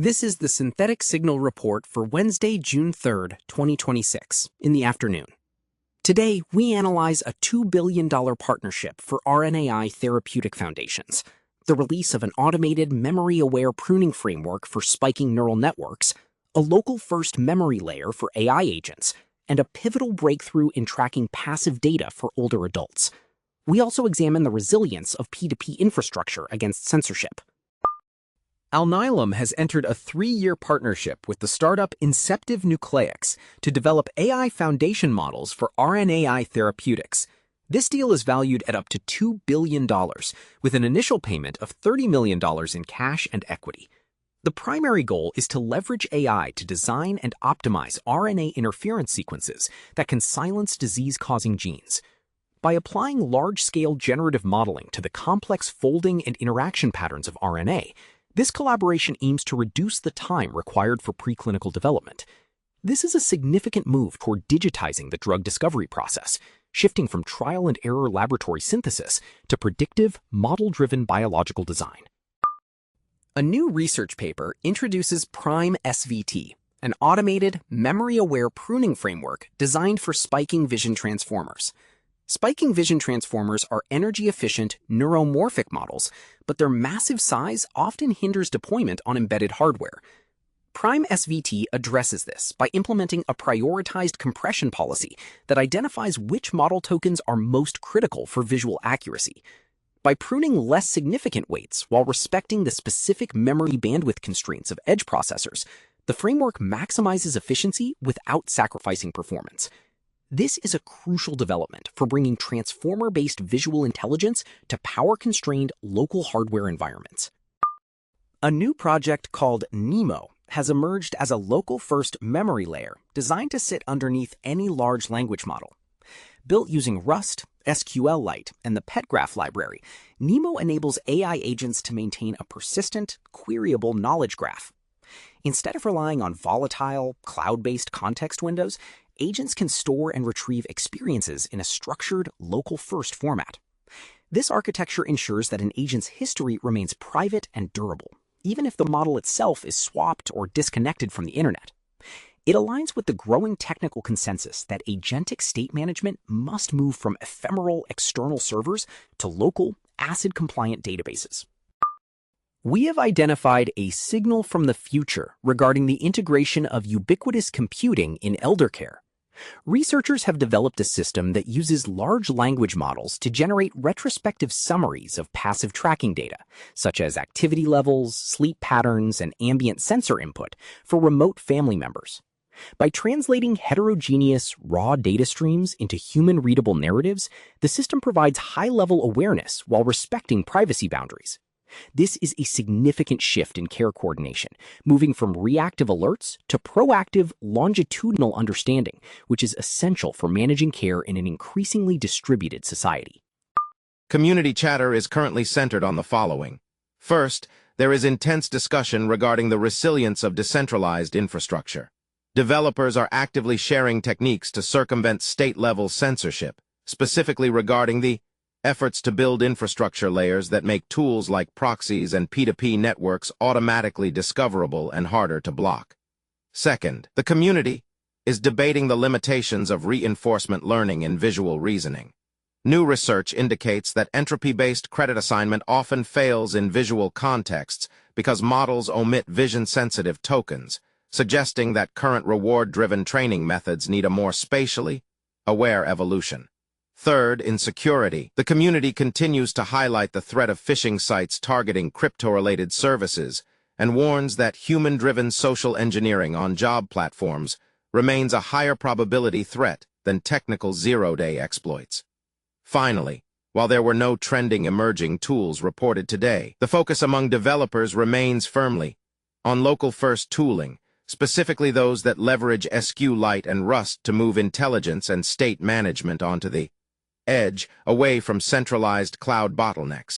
This is the Synthetic Signal Report for Wednesday, June 3rd, 2026, in the afternoon. Today, we analyze a $2 billion partnership for RNAi therapeutic foundations, the release of an automated memory-aware pruning framework for spiking neural networks, a local-first memory layer for AI agents, and a pivotal breakthrough in tracking passive data for older adults. We also examine the resilience of P2P infrastructure against censorship. Alnylam has entered a 3-year partnership with the startup Inceptive Nucleics to develop AI foundation models for RNAi therapeutics. This deal is valued at up to $2 billion, with an initial payment of $30 million in cash and equity. The primary goal is to leverage AI to design and optimize RNA interference sequences that can silence disease-causing genes. By applying large-scale generative modeling to the complex folding and interaction patterns of RNA, this collaboration aims to reduce the time required for preclinical development. This is a significant move toward digitizing the drug discovery process, shifting from trial-and-error laboratory synthesis to predictive, model-driven biological design. A new research paper introduces Prime SVT, an automated, memory-aware pruning framework designed for spiking vision transformers. Spiking vision transformers are energy-efficient, neuromorphic models, but their massive size often hinders deployment on embedded hardware. Prime SVT addresses this by implementing a prioritized compression policy that identifies which model tokens are most critical for visual accuracy. By pruning less significant weights while respecting the specific memory bandwidth constraints of edge processors, the framework maximizes efficiency without sacrificing performance. This is a crucial development for bringing transformer-based visual intelligence to power-constrained local hardware environments. A new project called NeMo has emerged as a local-first memory layer designed to sit underneath any large language model. Built using Rust, SQLite, and the PetGraph library, NeMo enables AI agents to maintain a persistent, queryable knowledge graph. Instead of relying on volatile, cloud-based context windows, agents can store and retrieve experiences in a structured, local-first format. This architecture ensures that an agent's history remains private and durable, even if the model itself is swapped or disconnected from the internet. It aligns with the growing technical consensus that agentic state management must move from ephemeral external servers to local, ACID-compliant databases. We have identified a signal from the future regarding the integration of ubiquitous computing in eldercare. Researchers have developed a system that uses large language models to generate retrospective summaries of passive tracking data, such as activity levels, sleep patterns, and ambient sensor input for remote family members. By translating heterogeneous, raw data streams into human-readable narratives, the system provides high-level awareness while respecting privacy boundaries. This is a significant shift in care coordination, moving from reactive alerts to proactive, longitudinal understanding, which is essential for managing care in an increasingly distributed society. Community chatter is currently centered on the following. First, there is intense discussion regarding the resilience of decentralized infrastructure. Developers are actively sharing techniques to circumvent state-level censorship, specifically regarding the efforts to build infrastructure layers that make tools like proxies and P2P networks automatically discoverable and harder to block. Second, the community is debating the limitations of reinforcement learning in visual reasoning. New research indicates that entropy-based credit assignment often fails in visual contexts because models omit vision-sensitive tokens, suggesting that current reward-driven training methods need a more spatially aware evolution. Third, in security, the community continues to highlight the threat of phishing sites targeting crypto-related services and warns that human-driven social engineering on job platforms remains a higher probability threat than technical zero-day exploits. Finally, while there were no trending emerging tools reported today, the focus among developers remains firmly on local-first tooling, specifically those that leverage SQLite and Rust to move intelligence and state management onto the edge, away from centralized cloud bottlenecks.